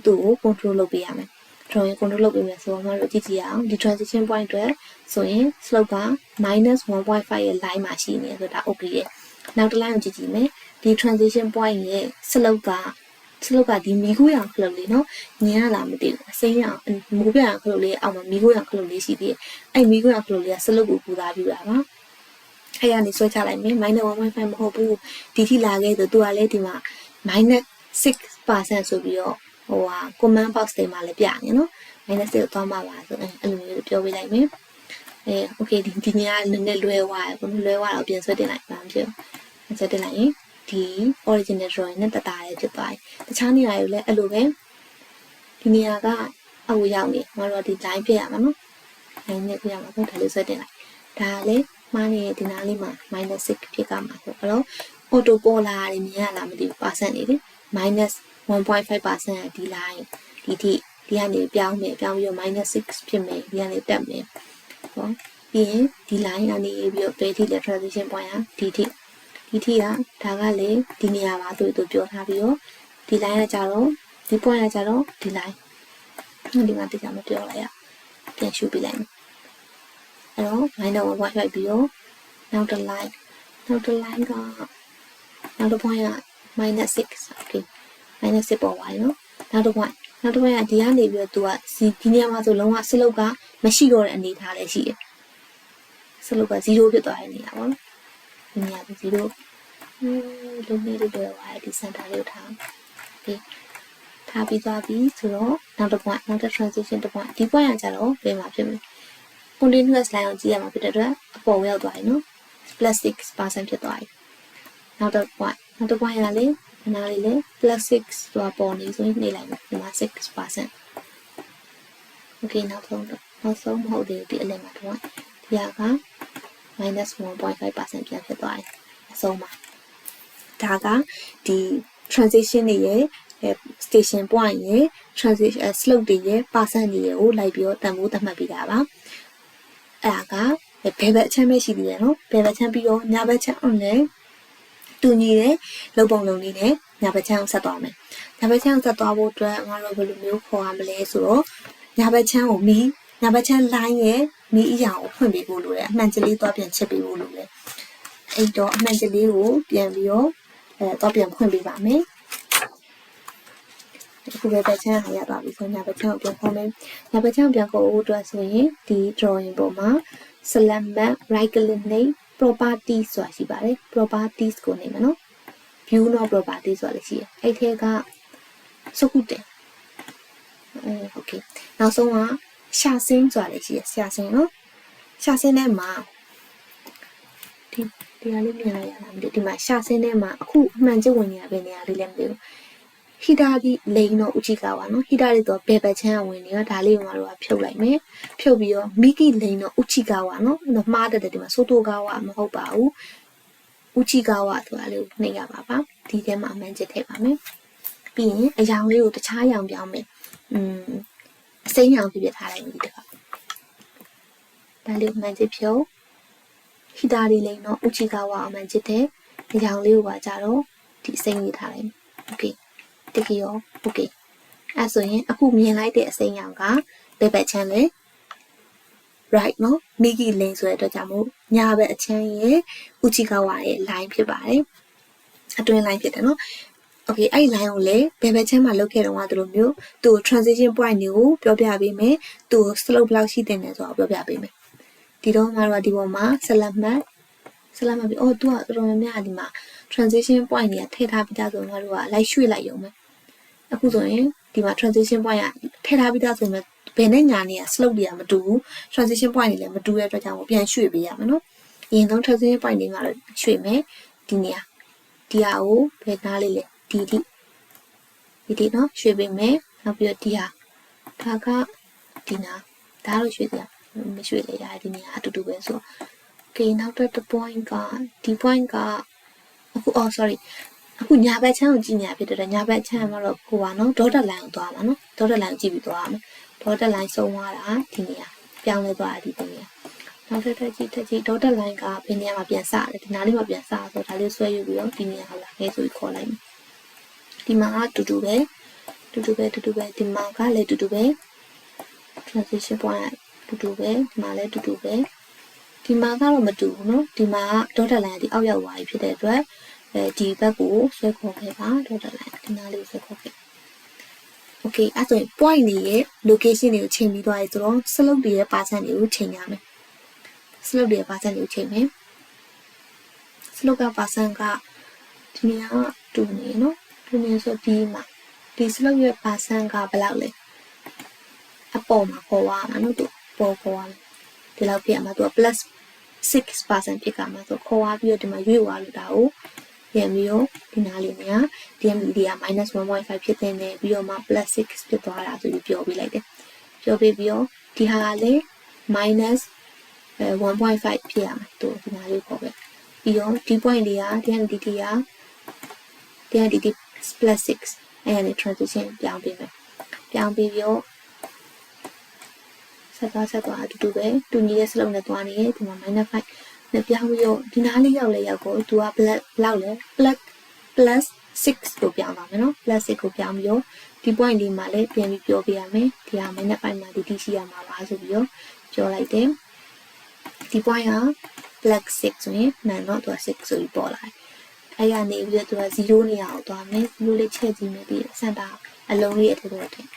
သူ့ကို control လုပ်ပေးရမယ် drawing control လုပ်ပေးမယ်ဆိုတော့မာရီကြည့်ကြည့်အောင်ဒီ transition point တွေဆိုရင် slope က -1.5 ရဲ့ line မှာရှိနေဆိုတာ okay ရဲ့နောက်တစ် line ကိုကြည့်မယ်ဒီ transition point ရဲ့ slope ကဒီမီးခိုးရောင်ခလုတ်လေးနော်မြင်ရလားမသိဘူးအစိမ်းရောင်မိုးပြရောင်ခလုတ်လေးအောက်မှာမီးခိုးရောင်ခလုတ်လေးရှိသေးတယ်အဲ့မီးခိုးရောင်ခလုတ်လေးက slope ကိုပူသားပြတာပါအဲ့ရနေဆွဲချလိုက်မယ် -1.5 မဟုတ်ဘူးဒီထိလာခဲ့ဆိုသူကလည်းဒီမှာ -6% ဆိုပြီးတော့ဟိုဟာ command box တွေမှာလည်းပြနေနော် -6 ကိုသွားမှာပါဆိုအဲ့လိုမျိုးပြောပေးလိုက်မယ်okay ဒီနေရာနည်းနည်းလွဲသွားတယ်ကိုလွဲသွားတော့ပြန်ဆွဲတင်လိုက်ပါမဖြစ်ဘူးဆွဲတင်လိုက်ရင်ဒီ original drawing နဲ့တသားလေးဖြစ်သွားတယ်။တခြားနေရာတွေလည်းအဲ့လိုပဲဒီနေရာကအဝေးရောက်နေငါတို့ကဒီ line ပြရမှာနော်။ line နဲ့ပြရမှာဆိုဒါလေးဆွဲတင်လိုက်။ဒါလည်းမှားနေတဲ့ဒီနားလေးမှာ -6 ဖြစ်ကမှာဆိုတော့ auto ပေါ်လာတယ်မြင်ရလားမသိဘူး percent နေလေ -1.5% ဒီ line ဒီထိဒီကနေပြောင်းပြီးတော့ -6 ဖြစ်မယ်ဒီကနေတက်မယ်။ဟောပြီးရင်ဒီ line ကနေပြီးတော့ဘယ်ထိလဲ transition point ဟာဒီထိ ဒီထိကဒါကလေဒီနေရာမှာသူပြောထားပြီးတော့ဒီ line ကကြတော့ဒီ point ကကြတော့ဒီ line ဒီမှာတိကျမပြောလိုက်ရပြန်ရှုပြလိုက်မယ်အဲ့တော့ -1.5 ပြီးတော့နောက်တစ် line ကနောက်တစ် point က-6 okay -6 ပေါ်သွားပြီနော်နောက်တစ် point ကဒီကနေပြီးတော့သူကဒီနေရာမှာဆိုလုံးဝ slope ကမရှိတော့တဲ့အနေအထားလည်းရှိတယ် slope က0ဖြစ်သွားတဲ့နေရာပေါ့နော်ဒီနေရာက0လုံးနေလို့ပြောရတယ်ဒီ center လေးကိုထားokayထားပြီးသွားပြီဆိုတော့နောက်တစ် point နောက်တစ် transition တစ် point ဒီ point ကကြတော့ဘယ်မှာဖြစ်မလဲ continuous line ကိုကြည့်ရမှာဖြစ်တဲ့အတွက်အပေါ်ရောက်သွားပြီနော် +6% ဖြစ်သွားပြီနောက်တစ် point ကလေနားလေးလေ +6 ဆိုတာပေါ်နေဆိုရင်နေလိုက်မယ်ဒီမှာ 6% okay နောက်ဆုံးမဟုတ်သေးဘူးဒီအလယ်မှာတော့ဒီက-1.5% ပြန်ဖြစ်သွားတယ်အဆုံးမှာဒါကဒီ transition တွေရဲ့ station point ရဲ့ transition slope တွေရဲ့ percent တွေကိုလိုက်ပြီးတော့တန်ဖိုးသတ်မှတ်ပေးတာပါအဲ့ဒါကဘယ်ဘက်အချမ်းပဲရှိသေးတယ်နော်ဘယ်ဘက်ချမ်းပြီးတော့ညာဘက်ချမ်းအောင်လည်းတူညီတဲ့လုံပုံလုံးလေးနဲ့ညာဘက်ချမ်းကိုဆက်သွားမယ်ညာဘက်ချမ်းကိုဆက်သွားဖို့အတွက်ငါတို့ဘယ်လိုမျိုးခေါ်ရမလဲဆိုတော့ညာဘက်ချမ်းကိုညာဘက်ချမ်း line ရဲ့မီးအရာကိုဖွင့်ပေးဖို့လိုတယ်အမှန်ကျလေးသွားပြန်ချစ်ပေးဖို့လိုတယ်အဲ့တော့အမှန်ကျလေးကိုပြန်ပြီးတော့သွားပြန်ဖွင့်ပေးပါမယ်အခုပဲချမ်းရသွားပြီဆိုညာဘက်ချမ်းကိုပြန်ခေါ်မယ်ညာဘက်ချမ်းကိုပြန်ခေါ်ဖို့အတွက်ဆိုရင်ဒီ drawing ပေါ်မှာ select right click နဲ့ properties ဆိုတာရှိပါတယ် properties ကိုနေမယ်နော် view not properties ဆိုတာလည်းရှိတယ်အဲ့ထဲကစုခုတင်okay နောက်ဆုံးကရှာစင်းဆိုတာလည်းရှိတယ်ရှာစင်းနော်ရှာစင်းထဲမှာဒီဟာလေးမြင်လိုက်ရလားမသိဒီမှာရှာစင်းထဲမှာအခုအမှန်ကျဝင်နေတာပဲနေရာလေးလည်းမသိဘူးဟီတာဒီလိန်တော့ဥချိကပါနော်ဟီတာလေးတော့ဘယ်ဘက်ချမ်းဝင်နေရောဒါလေးကိုငါတို့ကဖြုတ်လိုက်မယ်ဖြုတ်ပြီးတော့မီကီလိန်တော့ဥချိကပါနော်မှားတဲ့ဒီမှာဆိုတိုကာဝမဟုတ်ပါဘူးဥချိကဝဆိုတာလေးကိုနှိပ်ရပါပါဒီထဲမှာအမှန်ကျထည့်ပါမယ်ပြီးရင်အရောင်လေးကိုတခြားရောင်ပြောင်းမယ်အစိမ်းရောင်ပြပြထားလိုက်ပြီတခါဒါလေးမှန်ကျဖြုတ်ဟီတာဒီလိန်တော့ဥချိကဝအမှန်ကျတဲ့အရောင်လေးကိုပါကြတော့ဒီအစိမ်းလေးထားလိုက်โอเคတကယ်ရောโอเคအဲ့ဆိုရင်အခုမြင်လိုက်တဲ့အစိမ်းရောင်ကဘယ်ဘက်ချမ်းလဲ right နော်မိဂီလင်းဆိုတဲ့အတွက်ကြောင့်မို့ညာဘက်အချမ်းရဲ့ဥချိကဝါရဲ့ line ဖြစ်ပါတယ်အတွင်း line ဖြစ်တယ်နော်โอเคအဲ့ line ကိုလည်းဘယ်ဘက်ချမ်းမှာလောက်ခဲ့တော့ကဒီလိုမျိုးသူ့ transition point တွေကိုပြောပြပေးမယ်သူ့ slope ဘယ်လောက်ရှိတင်တယ်ဆိုတော့ပြောပြပေးမယ်ဒီတော့ငါတို့ကဒီပေါ်မှာ select မှတ်ပြီးသူကတော်တော်များများဒီမှာ transition point တွေကထည့်ထားပြီးသားဆိုတော့ငါတို့ကလိုက်ရွှေ့လိုက်ရုံပဲအခုဆိုရင်ဒီမှာ transition point ကထည့်ထားပြီးသားဆိုရင်ဘယ်နဲ့ညာနေရ slope တွေကမတူဘူး transition point တွေလည်းမတူတဲ့အတွက်ကြောင့်ပြန်ရွှေ့ပေးရမယ်နော်အရင်ဆုံး transition point တွေကတော့ရွှေ့မယ်ဒီနေရာဒီဟာကိုဘယ်နားလေးလဲဒီနော်ရွှေ့ပေးမယ်နောက်ပြီးတော့ဒီဟာဒါကဒီနာဒါတော့ရွှေ့စရာမရွှေ့လေရတယ်ဒီနေရာအတူတူပဲဆိုokay နောက်တစ် point ကဒီ point ကအခုsorry အခုညာဘက်ချမ်းကိုကြည့်နေရဖြစ်တဲ့ညာဘက်ချမ်းမှာတော့ဟိုပါနော် dotted line ကိုသွားမှာနော် dotted line ကြည့်ပြီးသွားမှာ dotted line ဆုံးသွားတာဒီနေရာပြောင်းလဲသွားတာဒီနေရာနောက်ထပ်ကြည့် dotted line ကဘယ်နေရာမှာပြန်စလဲဒီနားလေးမှာပြန်စဆိုဒါလေးဆွဲယူပြီးတော့ဒီနေရာလာခဲ့ဆိုပြီးခေါ်လိုက်မယ်ဒီမှာတူတူပဲဒီမှာကလည်းတူတူပဲ transition point တူတူပဲဒီမှာလည်းတူတူပဲဒီမှာကတော့မတူဘူးเนาะဒီမှာက dotted line ဒီအောက်ရောက်သွားပြီဖြစ်တဲ့အတွက်ဒီဘက်ကိုဆွဲခေါ်ခဲ့ပါ dotted line ဒီနားလေးဆွဲခေါ်ခဲ့ okay အဲ့ဆိုရင် point တွေရဲ့ location တွေကိုချိန်ပြီးသွားပြီဆိုတော့ slope တွေရဲ့ percent တွေကိုချိန်ရမယ် slope တွေရဲ့ percent တွေကိုချိန်မယ် slope က percent ကဒီနေရာကတူနေเนาะတူနေဆိုဒီမှာဒီ slope ရဲ့ percent ကဘယ်လောက်လဲအပေါ်မှာခေါ်ရမှာเนาะသူပေါ်ခေါ်ရမှာဒီလောက်ပြရမှာသူက +6% ဖြစ်ကမှာဆိုခေါ်ရပြီးတော့ဒီမှာရွေ့သွားလို့ဒါကိုပြန်ပြီးတော့ဒီနားလေးနေရ DMD က -1.5 ဖြစ်တဲ့နဲ့ပြီးတော့မှ +6 ဖြစ်သွားတာဆိုပြီးပြောပြလိုက်တယ်ပြောပြပြီးတော့ဒီဟာကလည်း -1.5 ဖြစ်ရမှာသူဒီနားလေးခေါ်ပဲပြီးတော့ဒီ point တွေက DMD က +6 အဲ့ဒါနဲ့ transition ပြောင်းပေးမယ်ပြောင်းပြီးတော့ဆက်သွားအတူတူပဲတူညီတဲ့ slope နဲ့သွားနေတယ်ဒီမှာ-5 ပြောင်းပြီးတော့ဒီနားလေးရောက်လေရောက်ကိုသူက black လောက်လေ black plus 6ကိုပြောင်းပါမယ်နော် plus 6ကိုပြောင်းပြီးတော့ဒီ point လေးမှာလည်းပြန်ပြီးပြောပြရမယ်ဒီဟာ minus 5မှာဒီရှိရမှာပါဆိုပြီးတော့ပြောလိုက်တယ်ဒီ point က black 6ဆိုရင်မှန်တော့သူက6ဆိုပြီးပေါ်လာတယ်အဲ့ရနေပြီးတော့သူက0နေရာကိုသွားမယ်0လေးချက်ကြည့်မယ်ပြီးစင်တာအလုံးလေးအထက်တော့တယ်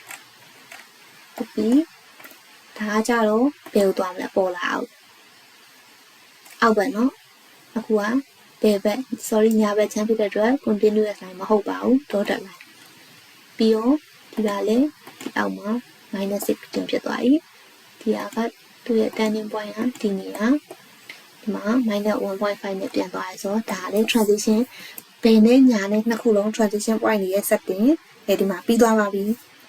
ဟုတ်ပြီဒါကြတော့ဘယ်ကိုသွားမလဲပေါ်လာအောက်ပဲနော်အခုကဘယ်ဘက် sorry ညာဘက်ချမ်းဖြစ်တဲ့အတွက် continuous line မဟုတ်ပါဘူး dotted line ပြီးတော့ဒီကလည်းဒီအောက်မှာ -6 တင်ဖြစ်သွားပြီဒီကသူ့ရဲ့ turning point ကဒီနေရာဒီမှာ -1.5 နဲ့ပြန်သွားရဆိုတော့ဒါလည်း transition ဘယ်နဲ့ညာနဲ့နှစ်ခုလုံး transition point တွေရဲ့ setting ဒီမှာပြီးသွားပါပြီ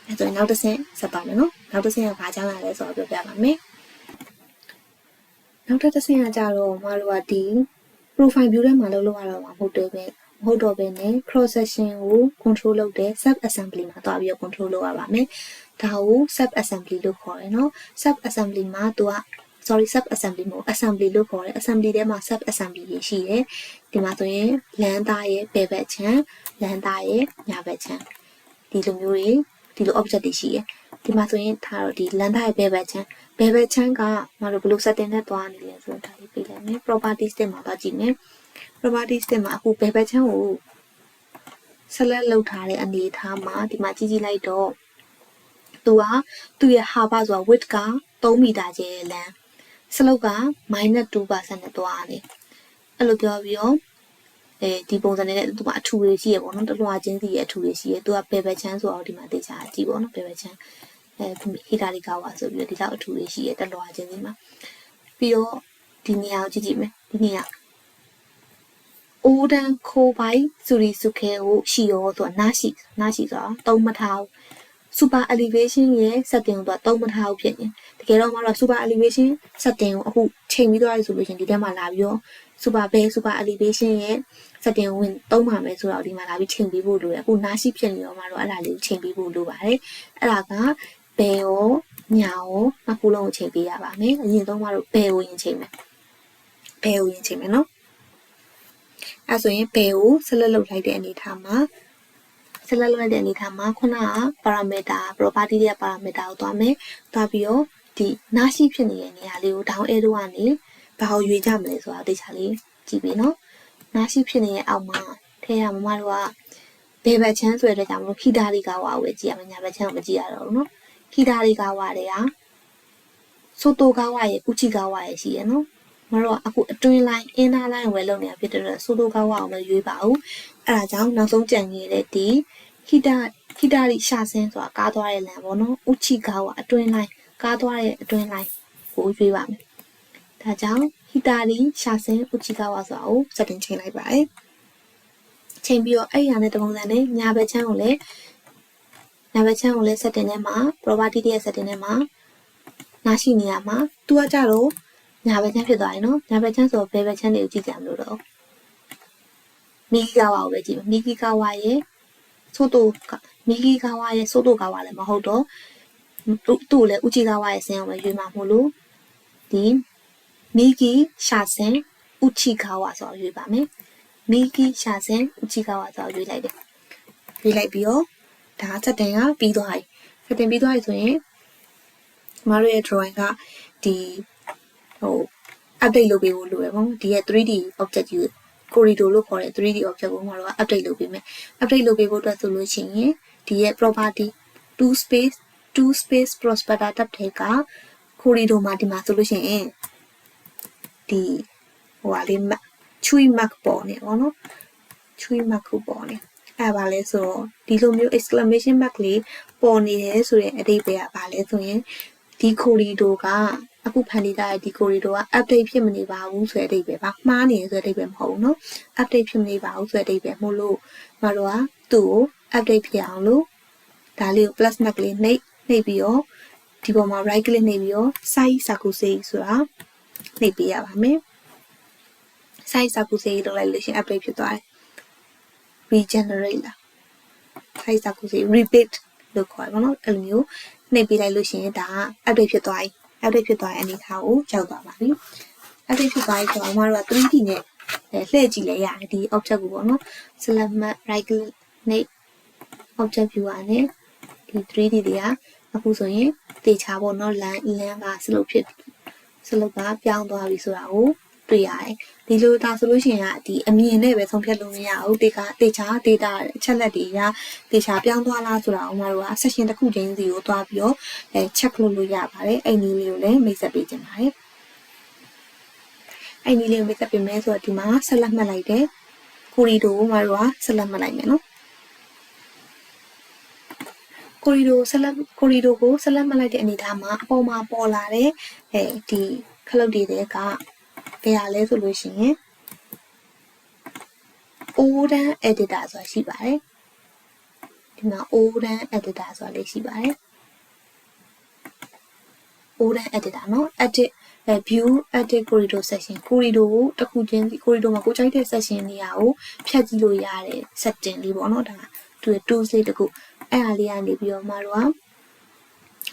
အဲဆိုရင်နောက်တစ်ဆင့်ဆက်ပါမယ်နော်နောက်တစ်ဆင့်ကဘာကြောင့်လဲဆိုတော့ပြောပြပါမယ်နောက်တစ်ဆင့်ကကြတော့မတို့ကဒီ profile view ထဲမှာလုပ်ရတော့မှာမဟုတ်တော့ပဲနဲ့ cross section ကို control လုပ်တဲ့ sub assembly မှာတွားပြီးတော့ control လုပ်ရပါမယ်ဒါကို sub assembly လို့ခေါ်တယ်နော် sub assembly မှာသူက sub assembly မဟုတ် assembly လို့ခေါ်တယ် assembly ထဲမှာ sub assembly တွေရှိတယ်ဒီမှာဆိုရင်လမ်းသားရဲ့ဘယ်ဘက်ချမ်းလမ်းသားရဲ့ညာဘက်ချမ်းဒီလိုမျိုးတွေဒီလို object တွေရှိတယ်ဒီမှာဆိုရင်ထားတော့ဒီလမ်းသားရဲ့ဘယ်ဘက်ချမ်းကမတို့ဘယ်လို setting နဲ့တွားနေလဲဆိုတော့ဒါလေးပြလိုက်မယ် properties တွေမှာတွားကြည့်မယ် properties တွေမှာအခုဘယ်ဘက်ချမ်းကို select လုပ်ထားတဲ့အနေအထားမှာဒီမှာကြည့်လိုက်တော့သူ့ရဲ့ hover ဆိုတာ width က3မီတာကျယ်လမ်း slope က -2% နဲ့တွားနေအဲ့လိုပြောပြီးတော့ဒီပုံစံနဲ့သူကအထူတွေရှိရပေါ့နော်တလွှာချင်းစီရဲ့အထူတွေရှိရသူကဘယ်ဘက်ချမ်းဆိုတော့ဒီမှာသိချာကြည့်ပေါ့နော်ဘယ်ဘက်ချမ်းဟီတာလီကာဝါဆိုပြီးတော့ဒီလောက်အထူတွေရှိရတလွှာချင်းစီမှာပြီးတော့ဒီနေရာကိုကြည့်မယ်ဒီနေရာအိုးတန်းခိုးပိုင်းစူရီစုခဲကိုရှိရောဆိုတာနားရှိဆိုတာသုံးမထားဘူး super elevation ရဲ့ setting ကိုသုံးမထားဘူးဖြစ်နေတကယ်တော့မတော့ super elevation setting ကိုအခုချိန်ပြီးသွားပြီဆိုလို့ရှင်ဒီထဲမှာလာပြီးတော့ super elevation ရဲ့ setting ကိုဝင်သုံးပါမယ်ဆိုတော့ဒီမှာလာပြီးချိန်ပြီးဖို့လိုတယ်အခုနားရှိဖြစ်နေတော့မတော့အဲ့ဒါလေးကိုချိန်ပြီးဖို့လိုပါတယ်အဲ့ဒါကဘယ်ရောညာရောနှစ်ခုလုံးကိုချိန်ပေးရပါမယ်အရင်ဆုံးမတော့ဘယ်ကိုရင်ချိန်မယ်နော်အဲ့ဆိုရင်ဘယ်ကိုဆက်လက်လုပ်လိုက်တဲ့အနေထားမှာခုနက parameter property ရဲ့ parameter ကိုသွားမယ်သွားပြီးတော့ဒီနားရှိဖြစ်နေတဲ့နေရာလေးကို down arrow ကနေဘာကိုရွေးကြမလဲဆိုတာသိချာလေးကြည့်ပြီနော်နားရှိဖြစ်နေတဲ့အောက်မှာထဲရမမတို့ကဘယ်ဘက်ချမ်းဆိုတဲ့ကြောင့်မလို့ခိတာလီကာဝါကိုပဲကြည့်ရမယ်ညာဘက်ချမ်းကိုမကြည့်ရတော့ဘူးနော်ခိတာလီကာဝါတွေကဆိုတိုကာဝါရဲ့ဥချီကာဝါရဲ့ရှိရနော်မတို့ကအခုအတွင်း line inner line ဝယ်လုပ်နေတာဖြစ်တဲ့အတွက်ဆိုတိုကာဝါကိုမရွေးပါဘူးအဲ့ဒါကြောင့်နောက်ဆုံးကြံနေတဲ့ဒီခိတာလီရှာဆင်းဆိုတာကားသွားတဲ့လမ်းပေါ့နော်ဥချီကာဝါအတွင်း line ကားသွားတဲ့အတွင်း line ကိုရွေးပါမယ်ဒါကြောင့်ဟီတာလီရှာဆင်းဥချီကာဝါဆိုတာကို setting ချိန်လိုက်ပါတယ်ချိန်ပြီးတော့အဲ့ရတဲ့ပုံစံနဲ့ညာဘက်ချမ်းကိုလည်း setting ထဲမှာ property ရဲ့ setting ထဲမှာနားရှိနေရမှာသူကကြတော့ညာဘက်ချမ်းဖြစ်သွားတယ်နော်ညာဘက်ချမ်းဆိုတော့ဘယ်ဘက်ချမ်းတွေကိုကြည့်ကြမလို့တော့မီဂီကာဝါကိုပဲကြည့်မီဂီကာဝါရဲ့ဆိုတိုကာဝါလည်းမဟုတ်တော့သူ့လည်းဥချီကာဝါရဲ့ဆင်းအောင်ပဲရွေးမှာမို့လို့ဒီမီဂီရှာဆင်ဥချီကာဝါဆိုရွေးပါမယ်မီဂီရှာဆင်ဥချီကာဝါဆိုရွေးလိုက်တယ်ရွေးလိုက်ပြီးတော့ဒါ setting ကပြီးသွားပြီ setting ပြီးသွားပြီဆိုရင်မတို့ရဲ့ drawing ကဒီupdate လုပ်ပေးဖို့လိုရပေါ့ဒီရဲ့ 3D object ကို corridor လို့ခေါ်တဲ့ 3D object ကိုမတို့က update လုပ်ပေးမယ် update လုပ်ပေးဖို့အတွက်ဆိုလို့ရှိရင်ဒီရဲ့ property 2 space prospector တက်တဲ့က corridor မှာဒီမှာဆိုလို့ရှိရင်ဒီလေးချွေး mark ပေါ်နေပေါ့နော်ချွေး mark ကိုပေါ်နေအဲ့ဘာလဲဆိုတော့ဒီလိုမျိုး exclamation mark လေးပေါ်နေတယ်ဆိုတဲ့အဓိပ္ပာယ်ကဘာလဲဆိုရင်ဒီ corridor ကအခုဖန်တီးထားတဲ့ဒီ corridor က update ဖြစ်မနေပါဘူးဆိုတဲ့အဓိပ္ပာယ်ပါမှားနေဆိုတဲ့အဓိပ္ပာယ်မဟုတ်ဘူးเนาะ update ဖြစ်မနေပါဘူးဆိုတဲ့အဓိပ္ပာယ်မို့လို့မတို့ကသူ့ကို update ဖြစ်အောင်လို့ဒါလေးကို plus mark လေးနှိပ်ပြီးတော့ဒီပေါ်မှာ right click နှိပ်ပြီးတော့ size sakusei ဆိုတာနှိပ်ပေးရပါမယ် size sakusei လုပ်လိုက်လို့ရှင် update ဖြစ်သွားတယ် regenerate လား size sakusei repeat လို့ခေါ်ပါတော့အဲ့လိုမျိုးနှိပ်ပေးလိုက်လို့ရှင်ဒါက update ဖြစ်သွားပြီ update ဖြစ်သွားတဲ့အနေအထားကိုရောက်သွားပါပြီ active ဖြစ်သွားပြီဆိုတော့အမတို့က 3D နဲ့လှည့်ကြည့်လဲရတယ်ဒီ object ကိုပေါ့နော် select map right click object viewer နဲ့ဒီ 3D တွေကအခုဆိုရင်တေချာပေါ့နော် lens က slope ကပြောင်းသွားပြီဆိုတာကိုတွေ့ရတယ်ဒီလိုဒါဆိုလို့ရှိရင်ဒီအမြင်နဲ့ပဲဆုံးဖြတ်လို့မရဘူးတေချာ data အချက်လက်တွေကတေချာပြောင်းသွားလားဆိုတာကိုမတို့က section တစ်ခုချင်းစီကိုသွားပြီးတော့check လုပ်လို့ရပါတယ်အဲ့ဒီလေးကိုလည်းမိတ်ဆက်ပေးခြင်းပါတယ်အဲ့ဒီလေးကိုမိတ်ဆက်ပေးမယ်ဆိုတော့ဒီမှာဆက်လက်မှတ်လိုက်တယ်ကိုရီဒိုကိုမတို့ကဆက်လက်မှတ်လိုက်မယ်နော်ကိုရီဒိုကိုဆက်လက်မှတ်လိုက်တဲ့အနေအထားမှာအပေါ်မှာပေါ်လာတဲ့ဒီခလုတ်တွေကဘယ်ဟာလဲဆိုလို့ရှိရင် Odan editor ဆိုတာရှိပါတယ်ဒီမှာ Odan editor ဆိုတာလေးရှိပါတယ် Odan editor เนาะ edit view edit corridor section corridor ကိုတစ်ခုချင်း corridor မှာကိုကြိုက်တဲ့ section နေရာကိုဖြတ်ကြည့်လို့ရတဲ့ setting လေးပေါ့เนาะဒါသူ tools လေးတစ်ခုအဲ့ဟာလေးကနေပြီးတော့မတို့က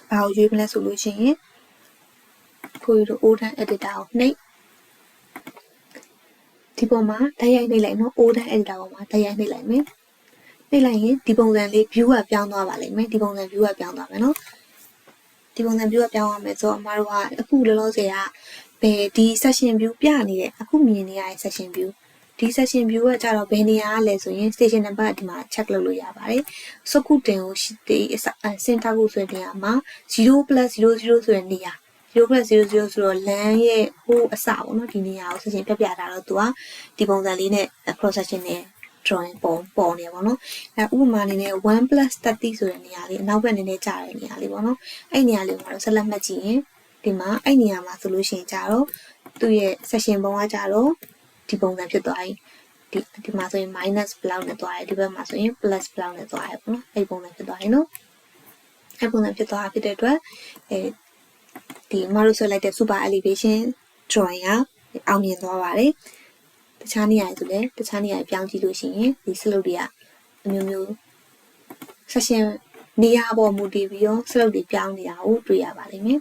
ဘာကိုရွေးမလဲဆိုလို့ရှိရင် corridor Odan editor ကိုနှိပ်ဒီပုံမှာဓာတ်ရိုက်နှိပ်လိုက်နော် Odan editor ပေါ်မှာဓာတ်ရိုက်နှိပ်လိုက်မယ်နှိပ်လိုက်ရင်ဒီပုံစံလေး view ကပြောင်းသွားပါလိမ့်မယ်ဒီပုံစံ view ကပြောင်းသွားမယ်နော်ဒီပုံစံ view ကပြောင်းသွားမယ်ဆိုတော့အမတို့ကအခုလောလောဆယ်ကဘယ်ဒီ section view ပြနေတဲ့အခုမြင်နေရတဲ့ section view ဒီ section view ကကြတော့ဘယ်နေရာလဲဆိုရင် station number ဒီမှာ check လုပ်လို့ရပါတယ်စကုတင်ကိုဒီစင်တာကိုဆိုတဲ့နေရာမှာ 0+00 ဆိုတဲ့နေရာ0+00 ဆိုတော့ LAN ရဲ့ဟိုအစပေါ့နော်ဒီနေရာကိုဆက်ရှင်ပြထားတော့သူကဒီပုံစံလေးနဲ့ cross section နဲ့ drawing ပေါ်နေပါတော့ဥပမာအနေနဲ့ 1+30 ဆိုတဲ့နေရာလေးအနောက်ဘက်နည်းနည်းကြာတဲ့နေရာလေးပေါ့နော်အဲ့နေရာလေးကိုဆက်လက်မှတ်ကြည့်ရင်ဒီမှာအဲ့နေရာမှာဆိုလို့ရှိရင်ကြာတော့သူ့ရဲ့ section ပုံကကြာတော့ဒီပုံစံဖြစ်သွားပြီဒီမှာဆိုရင် minus ဘလောက်နဲ့သွားတယ်ဒီဘက်မှာဆိုရင် plus ဘလောက်နဲ့သွားတယ်ပေါ့နော်အဲ့ပုံစံဖြစ်သွားရင်နော်အဲ့ပုံစံဖြစ်သွားဖြစ်တဲ့အတွက်ဒီမတို့ဆွဲလိုက်တဲ့ super elevation drawing ကအောင်မြင်သွားပါတယ်တခြားနေရာဆိုလည်းတခြားနေရာပြောင်းကြည့်လို့ရှိရင်ဒီ slope တွေကအမျိုးမျိုး section နေရာပေါ်မူတည်ပြီးတော့ slope တွေပြောင်းနေတာကိုတွေ့ရပါလိမ့်မယ်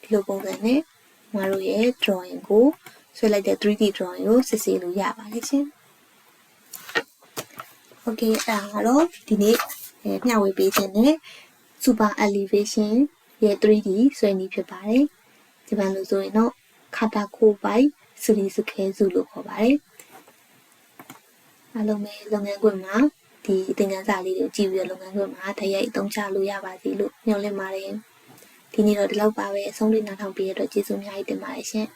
ဒီလိုပုံစံနဲ့မတို့ရဲ့ drawing ကိုဆွဲလိုက်တဲ့ 3D drawing ကိုစစ်ဆေးလို့ရပါတယ်ရှင် Okay အဲ့ဒါကတော့ဒီနေ့မျှဝေပေးခြင်းနဲ့ super elevation ရဲ့ 3D ဆွဲနည်းဖြစ်ပါတယ်ဒီမှာလို့ဆိုရင်တော့ Katako by Surizuke လို့ခေါ်ပါတယ်အားလုံးပဲလုပ်ငန်းခွင်မှာဒီသင်ခန်းစာလေးတွေကိုကြည့်ပြီးတော့လုပ်ငန်းခွင်မှာတရိုက်အသုံးချလို့ရပါစေလို့မျှော်လင့်ပါတယ်ဒီနေ့တော့ဒီလောက်ပါပဲအဆုံးလေးနားထောင်ပေးရတဲ့အတွက်ကျေးဇူးအများကြီးတင်ပါတယ်ရှင်